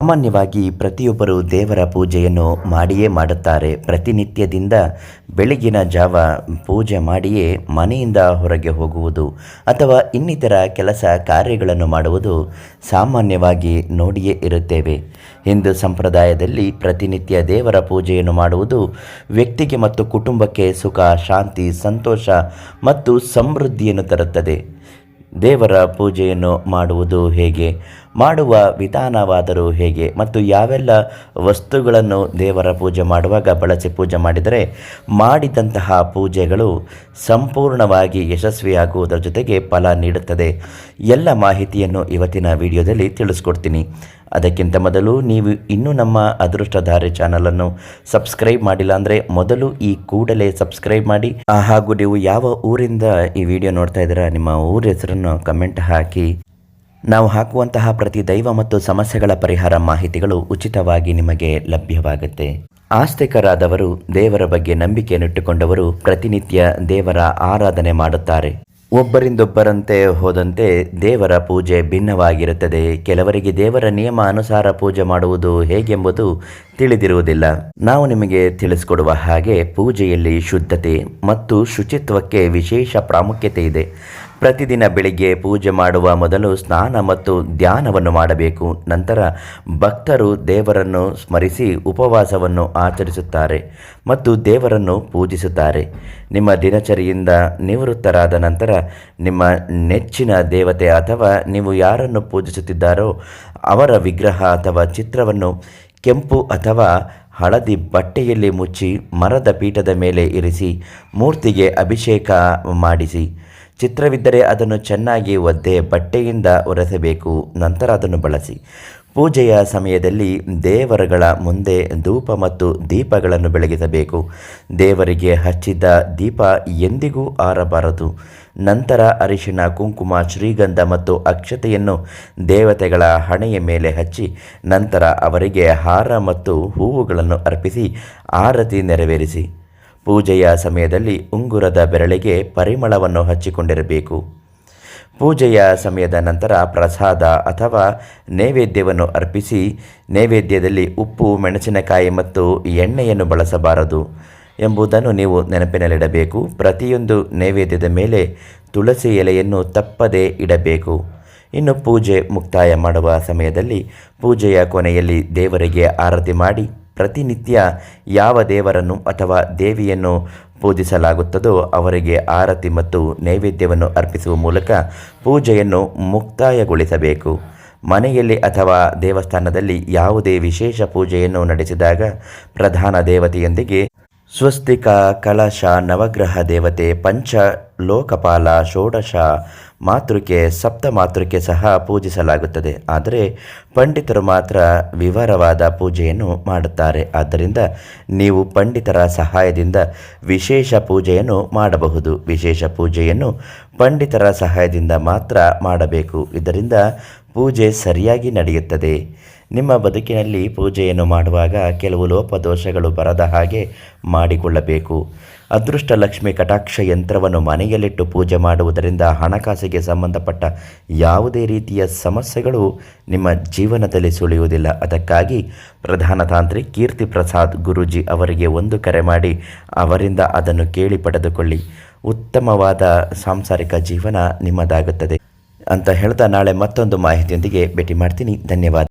ಸಾಮಾನ್ಯವಾಗಿ ಪ್ರತಿಯೊಬ್ಬರು ದೇವರ ಪೂಜೆಯನ್ನು ಮಾಡಿಯೇ ಮಾಡುತ್ತಾರೆ. ಪ್ರತಿನಿತ್ಯದಿಂದ ಬೆಳಗಿನ ಜಾವ ಪೂಜೆ ಮಾಡಿಯೇ ಮನೆಯಿಂದ ಹೊರಗೆ ಹೋಗುವುದು ಅಥವಾ ಇನ್ನಿತರ ಕೆಲಸ ಕಾರ್ಯಗಳನ್ನು ಮಾಡುವುದು ಸಾಮಾನ್ಯವಾಗಿ ನೋಡಿಯೇ ಇರುತ್ತೇವೆ. ಹಿಂದೂ ಸಂಪ್ರದಾಯದಲ್ಲಿ ಪ್ರತಿನಿತ್ಯ ದೇವರ ಪೂಜೆಯನ್ನು ಮಾಡುವುದು ವ್ಯಕ್ತಿಗೆ ಮತ್ತು ಕುಟುಂಬಕ್ಕೆ ಸುಖ, ಶಾಂತಿ, ಸಂತೋಷ ಮತ್ತು ಸಮೃದ್ಧಿಯನ್ನು ತರುತ್ತದೆ. ದೇವರ ಪೂಜೆಯನ್ನು ಮಾಡುವುದು ಹೇಗೆ, ಮಾಡುವ ವಿಧಾನವಾದರೂ ಹೇಗೆ ಮತ್ತು ಯಾವೆಲ್ಲ ವಸ್ತುಗಳನ್ನು ದೇವರ ಪೂಜೆ ಮಾಡುವಾಗ ಬಳಸಿ ಪೂಜೆ ಮಾಡಿದರೆ ಮಾಡಿದಂತಹ ಪೂಜೆಗಳು ಸಂಪೂರ್ಣವಾಗಿ ಯಶಸ್ವಿಯಾಗುವುದರ ಜೊತೆಗೆ ಫಲ ನೀಡುತ್ತದೆ, ಎಲ್ಲ ಮಾಹಿತಿಯನ್ನು ಇವತ್ತಿನ ವಿಡಿಯೋದಲ್ಲಿ ತಿಳಿಸ್ಕೊಡ್ತೀನಿ. ಅದಕ್ಕಿಂತ ಮೊದಲು ನೀವು ಇನ್ನೂ ನಮ್ಮ ಅದೃಷ್ಟಧಾರೆ ಚಾನಲನ್ನು ಸಬ್ಸ್ಕ್ರೈಬ್ ಮಾಡಿಲ್ಲ ಅಂದರೆ ಮೊದಲು ಈ ಕೂಡಲೇ ಸಬ್ಸ್ಕ್ರೈಬ್ ಮಾಡಿ. ಹಾಗೂ ನೀವು ಯಾವ ಊರಿಂದ ಈ ವಿಡಿಯೋ ನೋಡ್ತಾ ಇದ್ದೀರಾ ನಿಮ್ಮ ಊರ ಹೆಸರನ್ನು ಕಮೆಂಟ್ ಹಾಕಿ. ನಾವು ಹಾಕುವಂತಹ ಪ್ರತಿ ದೈವ ಮತ್ತು ಸಮಸ್ಯೆಗಳ ಪರಿಹಾರ ಮಾಹಿತಿಗಳು ಉಚಿತವಾಗಿ ನಿಮಗೆ ಲಭ್ಯವಾಗುತ್ತೆ. ಆಸ್ತಿಕರಾದವರು, ದೇವರ ಬಗ್ಗೆ ನಂಬಿಕೆಯನ್ನಿಟ್ಟುಕೊಂಡವರು ಪ್ರತಿನಿತ್ಯ ದೇವರ ಆರಾಧನೆ ಮಾಡುತ್ತಾರೆ. ಒಬ್ಬರಿಂದೊಬ್ಬರಂತೆ ಹೋದಂತೆ ದೇವರ ಪೂಜೆ ಭಿನ್ನವಾಗಿರುತ್ತದೆ. ಕೆಲವರಿಗೆ ದೇವರ ನಿಯಮ ಅನುಸಾರ ಪೂಜೆ ಮಾಡುವುದು ಹೇಗೆಂಬುದು ತಿಳಿದಿರುವುದಿಲ್ಲ. ನಾವು ನಿಮಗೆ ತಿಳಿಸಿಕೊಡುವ ಹಾಗೆ ಪೂಜೆಯಲ್ಲಿ ಶುದ್ಧತೆ ಮತ್ತು ಶುಚಿತ್ವಕ್ಕೆ ವಿಶೇಷ ಪ್ರಾಮುಖ್ಯತೆ ಇದೆ. ಪ್ರತಿದಿನ ಬೆಳಿಗ್ಗೆ ಪೂಜೆ ಮಾಡುವ ಮೊದಲು ಸ್ನಾನ ಮತ್ತು ಧ್ಯಾನವನ್ನು ಮಾಡಬೇಕು. ನಂತರ ಭಕ್ತರು ದೇವರನ್ನು ಸ್ಮರಿಸಿ ಉಪವಾಸವನ್ನು ಆಚರಿಸುತ್ತಾರೆ ಮತ್ತು ದೇವರನ್ನು ಪೂಜಿಸುತ್ತಾರೆ. ನಿಮ್ಮ ದಿನಚರಿಯಿಂದ ನಿವೃತ್ತರಾದ ನಂತರ ನಿಮ್ಮ ನೆಚ್ಚಿನ ದೇವತೆ ಅಥವಾ ನೀವು ಯಾರನ್ನು ಪೂಜಿಸುತ್ತಿದ್ದಾರೋ ಅವರ ವಿಗ್ರಹ ಅಥವಾ ಚಿತ್ರವನ್ನು ಕೆಂಪು ಅಥವಾ ಹಳದಿ ಬಟ್ಟೆಯಲ್ಲಿ ಮುಚ್ಚಿ ಮರದ ಪೀಠದ ಮೇಲೆ ಇರಿಸಿ ಮೂರ್ತಿಗೆ ಅಭಿಷೇಕ ಮಾಡಿಸಿ. ಚಿತ್ರವಿದ್ದರೆ ಅದನ್ನು ಚೆನ್ನಾಗಿ ಒದ್ದೆ ಬಟ್ಟೆಯಿಂದ ಒರೆಸಬೇಕು. ನಂತರ ಅದನ್ನು ಬಳಸಿ. ಪೂಜೆಯ ಸಮಯದಲ್ಲಿ ದೇವರುಗಳ ಮುಂದೆ ಧೂಪ ಮತ್ತು ದೀಪಗಳನ್ನು ಬೆಳಗಿಸಬೇಕು. ದೇವರಿಗೆ ಹಚ್ಚಿದ ದೀಪ ಎಂದಿಗೂ ಆರಬಾರದು. ನಂತರ ಅರಿಶಿಣ, ಕುಂಕುಮ, ಶ್ರೀಗಂಧ ಮತ್ತು ಅಕ್ಷತೆಯನ್ನು ದೇವತೆಗಳ ಹಣೆಯ ಮೇಲೆ ಹಚ್ಚಿ ನಂತರ ಅವರಿಗೆ ಹಾರ ಮತ್ತು ಹೂವುಗಳನ್ನು ಅರ್ಪಿಸಿ ಆರತಿ ನೆರವೇರಿಸಿ. ಪೂಜೆಯ ಸಮಯದಲ್ಲಿ ಉಂಗುರದ ಬೆರಳಿಗೆ ಪರಿಮಳವನ್ನು ಹಚ್ಚಿಕೊಂಡಿರಬೇಕು. ಪೂಜೆಯ ಸಮಯದ ನಂತರ ಪ್ರಸಾದ ಅಥವಾ ನೈವೇದ್ಯವನ್ನು ಅರ್ಪಿಸಿ. ನೈವೇದ್ಯದಲ್ಲಿ ಉಪ್ಪು, ಮೆಣಸಿನಕಾಯಿ ಮತ್ತು ಎಣ್ಣೆಯನ್ನು ಬಳಸಬಾರದು ಎಂಬುದನ್ನು ನೀವು ನೆನಪಿನಲ್ಲಿಡಬೇಕು. ಪ್ರತಿಯೊಂದು ನೈವೇದ್ಯದ ಮೇಲೆ ತುಳಸಿ ಎಲೆಯನ್ನು ತಪ್ಪದೇ ಇಡಬೇಕು. ಇನ್ನು ಪೂಜೆ ಮುಕ್ತಾಯ ಮಾಡುವ ಸಮಯದಲ್ಲಿ ಪೂಜೆಯ ಕೊನೆಯಲ್ಲಿ ದೇವರಿಗೆ ಆರತಿ ಮಾಡಿ. ಪ್ರತಿನಿತ್ಯ ಯಾವ ದೇವರನ್ನು ಅಥವಾ ದೇವಿಯನ್ನು ಪೂಜಿಸಲಾಗುತ್ತದೋ ಅವರಿಗೆ ಆರತಿ ಮತ್ತು ನೈವೇದ್ಯವನ್ನು ಅರ್ಪಿಸುವ ಮೂಲಕ ಪೂಜೆಯನ್ನು ಮುಕ್ತಾಯಗೊಳಿಸಬೇಕು. ಮನೆಯಲ್ಲಿ ಅಥವಾ ದೇವಸ್ಥಾನದಲ್ಲಿ ಯಾವುದೇ ವಿಶೇಷ ಪೂಜೆಯನ್ನು ನಡೆಸಿದಾಗ ಪ್ರಧಾನ ದೇವತೆಯೊಂದಿಗೆ ಸ್ವಸ್ತಿಕ, ಕಲಶ, ನವಗ್ರಹ ದೇವತೆ, ಪಂಚ ಲೋಕಪಾಲ, ಷೋಡಶ ಮಾತೃಕೆ, ಸಪ್ತ ಮಾತೃಕೆ ಸಹ ಪೂಜಿಸಲಾಗುತ್ತದೆ. ಆದರೆ ಪಂಡಿತರು ಮಾತ್ರ ವಿವರವಾದ ಪೂಜೆಯನ್ನು ಮಾಡುತ್ತಾರೆ. ಆದ್ದರಿಂದ ನೀವು ಪಂಡಿತರ ಸಹಾಯದಿಂದ ವಿಶೇಷ ಪೂಜೆಯನ್ನು ಮಾಡಬಹುದು. ವಿಶೇಷ ಪೂಜೆಯನ್ನು ಪಂಡಿತರ ಸಹಾಯದಿಂದ ಮಾತ್ರ ಮಾಡಬೇಕು. ಇದರಿಂದ ಪೂಜೆ ಸರಿಯಾಗಿ ನಡೆಯುತ್ತದೆ. ನಿಮ್ಮ ಬದುಕಿನಲ್ಲಿ ಪೂಜೆಯನ್ನು ಮಾಡುವಾಗ ಕೆಲವು ಲೋಪದೋಷಗಳು ಬರದ ಹಾಗೆ ಮಾಡಿಕೊಳ್ಳಬೇಕು. ಅದೃಷ್ಟ ಲಕ್ಷ್ಮಿ ಕಟಾಕ್ಷ ಯಂತ್ರವನ್ನು ಮನೆಯಲ್ಲಿಟ್ಟು ಪೂಜೆ ಮಾಡುವುದರಿಂದ ಹಣಕಾಸಿಗೆ ಸಂಬಂಧಪಟ್ಟ ಯಾವುದೇ ರೀತಿಯ ಸಮಸ್ಯೆಗಳು ನಿಮ್ಮ ಜೀವನದಲ್ಲಿ ಸುಳಿಯುವುದಿಲ್ಲ. ಅದಕ್ಕಾಗಿ ಪ್ರಧಾನ ತಾಂತ್ರಿಕ್ ಕೀರ್ತಿ ಪ್ರಸಾದ್ ಗುರೂಜಿ ಅವರಿಗೆ ಒಂದು ಕರೆ ಮಾಡಿ ಅವರಿಂದ ಅದನ್ನು ಕೇಳಿ ಪಡೆದುಕೊಳ್ಳಿ. ಉತ್ತಮವಾದ ಸಾಂಸಾರಿಕ ಜೀವನ ನಿಮ್ಮದಾಗುತ್ತದೆ ಅಂತ ಹೇಳ್ತಾ ನಾಳೆ ಮತ್ತೊಂದು ಮಾಹಿತಿಯೊಂದಿಗೆ ಭೇಟಿ ಮಾಡ್ತೀನಿ. ಧನ್ಯವಾದ.